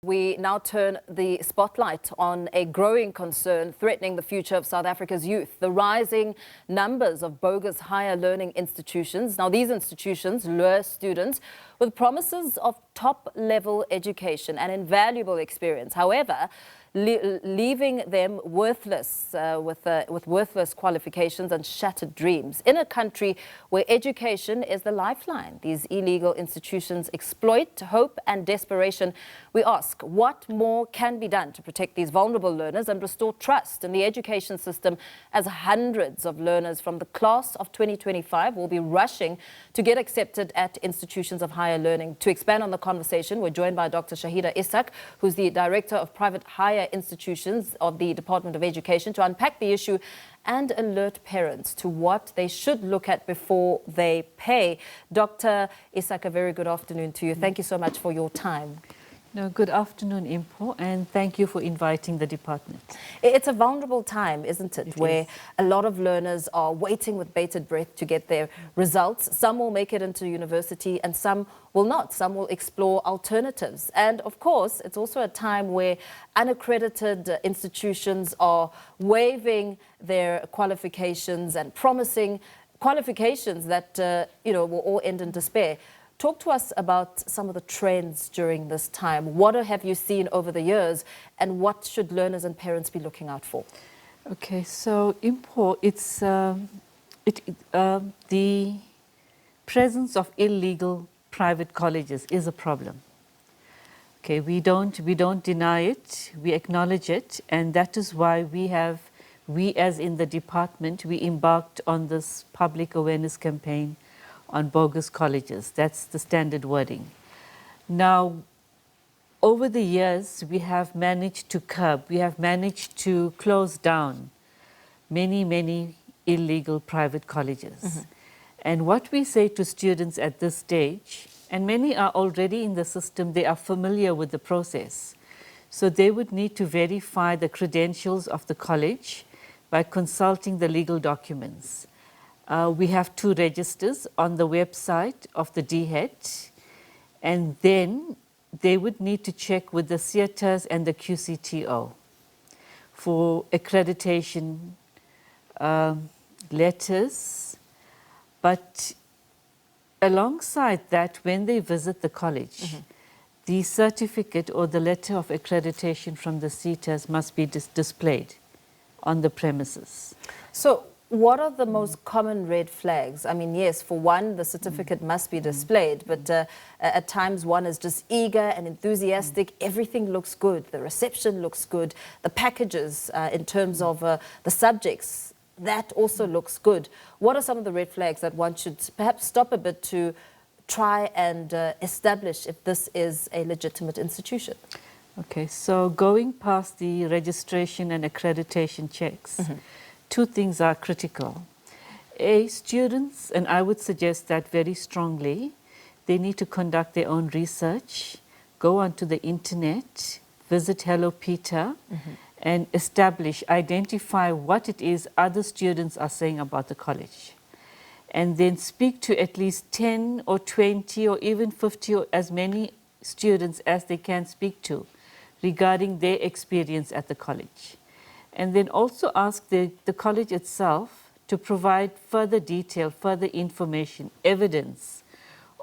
We now turn the spotlight on a growing concern threatening the future of South Africa's youth, the rising numbers of bogus higher learning institutions. Now, these institutions lure students with promises of top-level education and invaluable experience. However, leaving them worthless with worthless qualifications and shattered dreams. In a country where education is the lifeline, these illegal institutions exploit hope and desperation. We ask, what more can be done to protect these vulnerable learners and restore trust in the education system, as hundreds of learners from the class of 2025 will be rushing to get accepted at institutions of higher learning? To expand on the conversation, we're joined by Dr Shaheeda Essack, who's the Director of Private Higher Institutions of the Department of Education, to unpack the issue and alert parents to what they should look at before they pay. Dr Essack, a very good afternoon to you. Thank you so much for your time. No, good afternoon, Impo, and thank you for inviting the department. It's a vulnerable time, isn't it, where a lot of learners are waiting with bated breath to get their results. Some will make it into university and some will not. Some will explore alternatives. And of course, it's also a time where unaccredited institutions are waiving their qualifications and promising qualifications that, will all end in despair. Talk to us about some of the trends during this time. What have you seen over the years, and what should learners and parents be looking out for? Okay, so it's the presence of illegal private colleges is a problem. Okay, we don't deny it, we acknowledge it, and that is why we as in the department, we embarked on this public awareness campaign on bogus colleges. That's the standard wording. Now, over the years, we have managed to curb, we have managed to close down many illegal private colleges. Mm-hmm. And what we say to students at this stage, and many are already in the system, they are familiar with the process. So they would need to verify the credentials of the college by consulting the legal documents. We have 2 registers on the website of the DHET, and then they would need to check with the CETAs and the QCTO for accreditation letters. But alongside that, when they visit the college, mm-hmm. the certificate or the letter of accreditation from the CETAs must be displayed on the premises. So, what are the most common red flags? I mean, yes, for one, the certificate must be displayed, but at times one is just eager and enthusiastic. Everything looks good. The reception looks good. The packages in terms of the subjects, that also looks good. What are some of the red flags that one should perhaps stop a bit to try and establish if this is a legitimate institution? Okay, so going past the registration and accreditation checks, mm-hmm. 2 things are critical. Students, and I would suggest that very strongly, they need to conduct their own research, go onto the internet, visit Hello Peter, mm-hmm. and identify what it is other students are saying about the college. And then speak to at least 10 or 20 or even 50 or as many students as they can speak to regarding their experience at the college. And then also ask the college itself to provide further detail, further information, evidence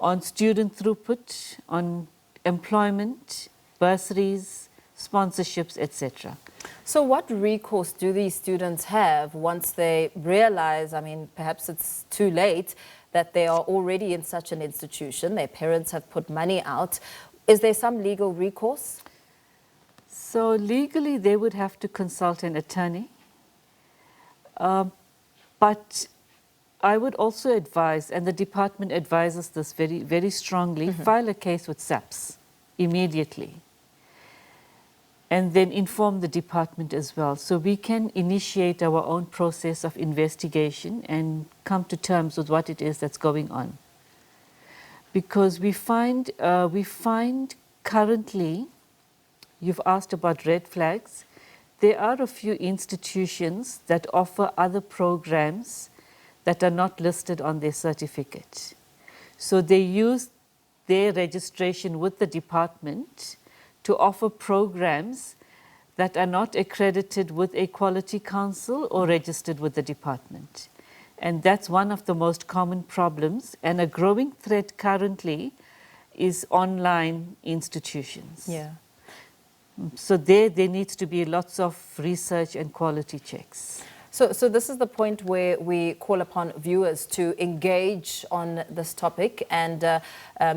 on student throughput, on employment, bursaries, sponsorships, etc. So what recourse do these students have once they realize, I mean, perhaps it's too late, that they are already in such an institution, their parents have put money out? Is there some legal recourse? So legally, they would have to consult an attorney. But I would also advise, and the department advises this very strongly, mm-hmm. file a case with SABC immediately. And then inform the department as well. So we can initiate our own process of investigation and come to terms with what it is that's going on. Because we find currently, you've asked about red flags. There are a few institutions that offer other programs that are not listed on their certificate. So they use their registration with the department to offer programs that are not accredited with a quality council or registered with the department. And that's one of the most common problems, and a growing threat currently is online institutions. Yeah. So there needs to be lots of research and quality checks. So this is the point where we call upon viewers to engage on this topic and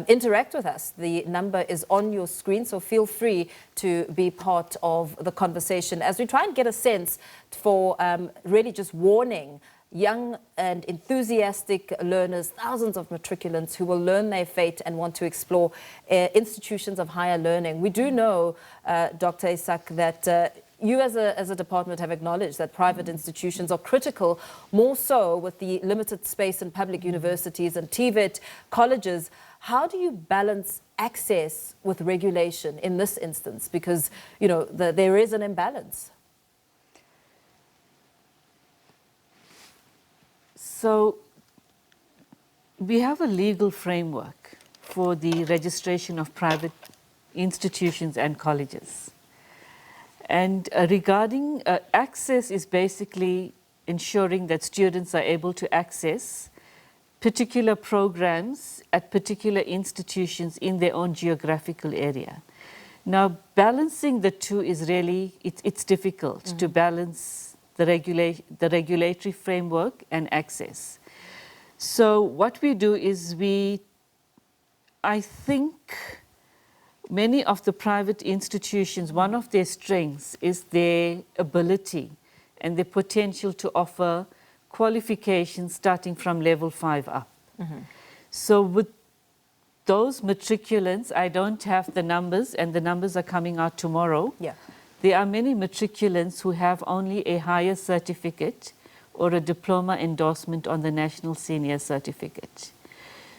interact with us. The number is on your screen, so feel free to be part of the conversation as we try and get a sense for really just warning young and enthusiastic learners, thousands of matriculants who will learn their fate and want to explore institutions of higher learning. We do know, Dr. Essack, that you as a department have acknowledged that private institutions are critical, more so with the limited space in public universities and TVET colleges. How do you balance access with regulation in this instance? Because, you know, there is an imbalance. So we have a legal framework for the registration of private institutions and colleges. And regarding access is basically ensuring that students are able to access particular programs at particular institutions in their own geographical area. Now, balancing the two is really, it's difficult to balance the regulatory framework and access. So what we do is I think many of the private institutions, one of their strengths is their ability and the potential to offer qualifications starting from level 5 up. So with those matriculants, I don't have the numbers, and the numbers are coming out tomorrow. Yeah. There are many matriculants who have only a higher certificate or a diploma endorsement on the National Senior Certificate.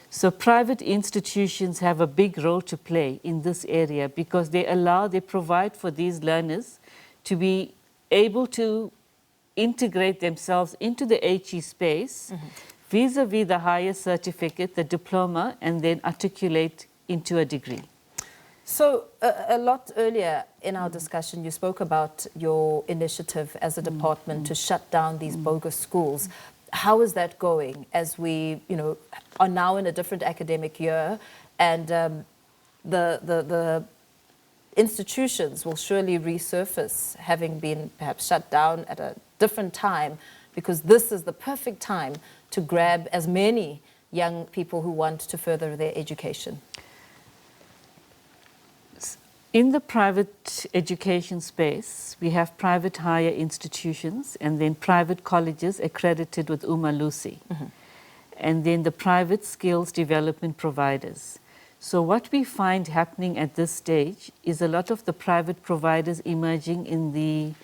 So private institutions have a big role to play in this area because they provide for these learners to be able to integrate themselves into the HE space vis-a-vis the higher certificate, the diploma, and then articulate into a degree. So a lot earlier in our discussion, you spoke about your initiative as a department to shut down these bogus schools. How is that going as we, you know, are now in a different academic year, and the institutions will surely resurface, having been perhaps shut down at a different time, because this is the perfect time to grab as many young people who want to further their education? In the private education space, we have private higher institutions and then private colleges accredited with Umalusi, and then the private skills development providers. So what we find happening at this stage is a lot of the private providers emerging in the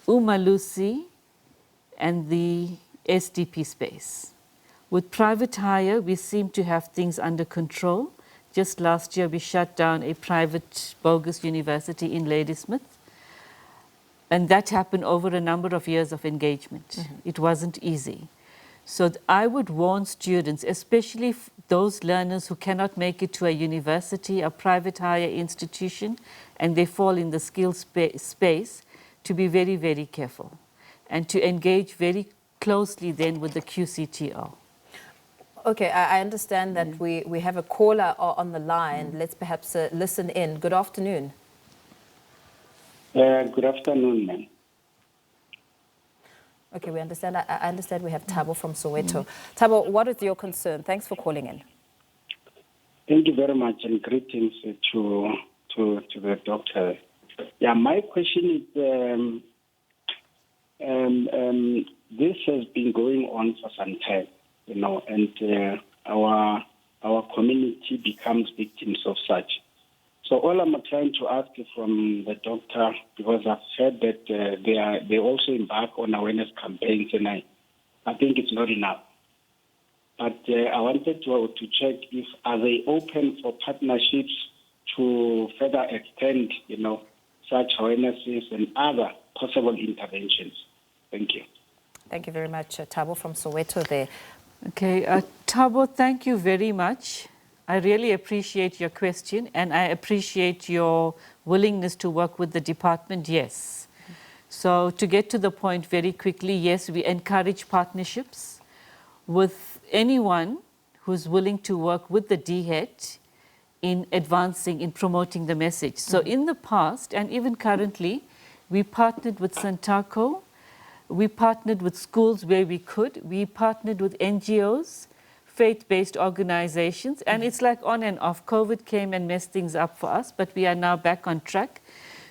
Umalusi and the SDP space. With private hire, we seem to have things under control. Just last year, we shut down a private bogus university in Ladysmith. And that happened over a number of years of engagement. It wasn't easy. So I would warn students, especially those learners who cannot make it to a university, a private higher institution, and they fall in the skills space, to be very, very careful and to engage very closely then with the QCTO. Okay, I understand that we have a caller on the line. Let's perhaps listen in. Good afternoon. Good afternoon, ma'am. Okay, we understand. I understand we have Thabo from Soweto. Thabo, what is your concern? Thanks for calling in. Thank you very much, and greetings to the doctor. Yeah, my question is, this has been going on for some time, you know, and our community becomes victims of such. So all I'm trying to ask from the doctor, because I've heard that they also embark on awareness campaigns, and I think it's not enough. But I wanted to check if are they open for partnerships to further extend, you know, such awarenesses and other possible interventions. Thank you. Thank you very much, Thabo from Soweto there. Okay, Thabo, thank you very much. I really appreciate your question, and I appreciate your willingness to work with the department, yes. So to get to the point very quickly, yes, we encourage partnerships with anyone who's willing to work with the DHET in advancing, in promoting the message. So in the past, and even currently, we partnered with Santaco, we partnered with schools where we could, we partnered with NGOs, faith-based organizations, and it's like on and off. COVID came and messed things up for us, but we are now back on track.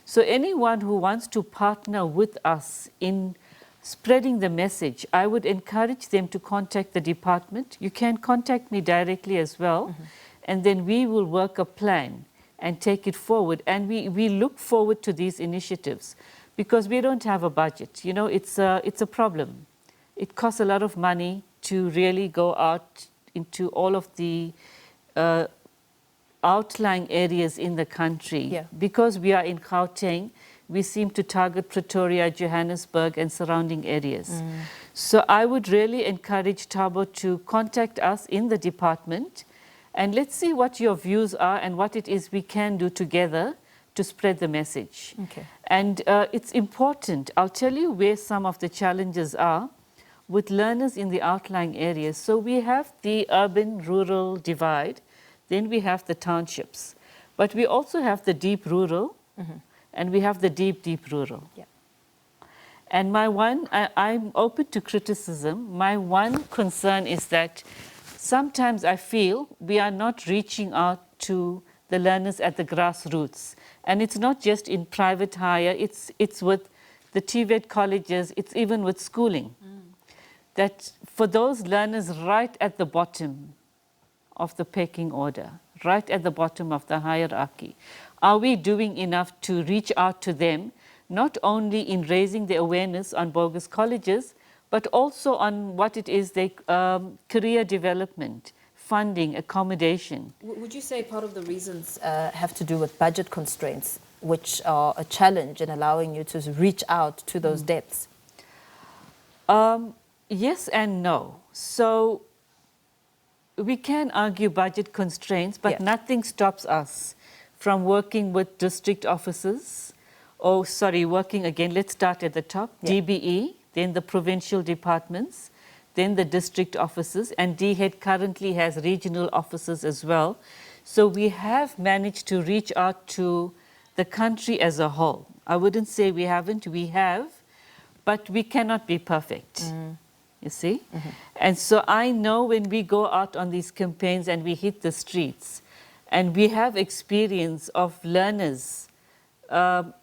So anyone who wants to partner with us in spreading the message, I would encourage them to contact the department. You can contact me directly as well, and then we will work a plan and take it forward. And we look forward to these initiatives because we don't have a budget. You know, it's a problem. It costs a lot of money to really go out into all of the outlying areas in the country. Yeah. Because we are in Gauteng, we seem to target Pretoria, Johannesburg, and surrounding areas. So I would really encourage Thabo to contact us in the department, and let's see what your views are and what it is we can do together to spread the message. Okay. And it's important. I'll tell you where some of the challenges are with learners in the outlying areas. So we have the urban-rural divide, then we have the townships. But we also have the deep rural, and we have the deep, deep rural. Yeah. And I'm open to criticism. My one concern is that sometimes I feel we are not reaching out to the learners at the grassroots. And it's not just in private hire, it's with the TVET colleges, it's even with schooling. That for those learners right at the bottom of the pecking order, right at the bottom of the hierarchy, are we doing enough to reach out to them, not only in raising the awareness on bogus colleges, but also on what it is, they, career development, funding, accommodation. Would you say part of the reasons have to do with budget constraints, which are a challenge in allowing you to reach out to those depths? Yes and no. So we can argue budget constraints, but nothing stops us from working with district offices. Oh, sorry, working again, let's start at the top. DBE, then the provincial departments, then the district offices, and DHET currently has regional offices as well. So we have managed to reach out to the country as a whole. I wouldn't say we haven't, we have, but we cannot be perfect. You see? And so I know when we go out on these campaigns and we hit the streets, and we have experience of learners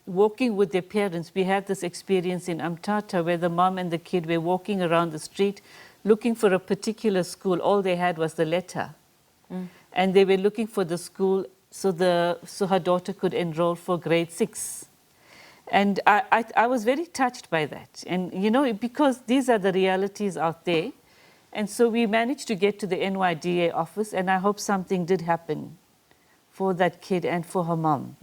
walking with their parents. We had this experience in Amtata where the mom and the kid were walking around the street looking for a particular school. All they had was the letter. And they were looking for the school so her daughter could enroll for grade 6. And I was very touched by that. And, you know, because these are the realities out there. And so we managed to get to the NYDA office, and I hope something did happen for that kid and for her mom.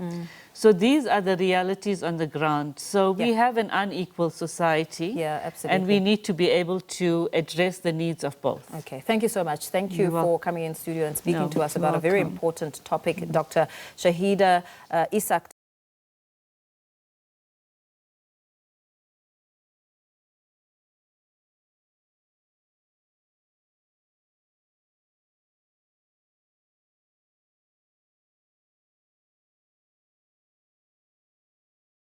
So these are the realities on the ground. So we have an unequal society. Yeah, absolutely. And we need to be able to address the needs of both. Okay, thank you so much. Thank you for coming in studio and speaking to us about a very important topic. Dr. Shaheeda Essack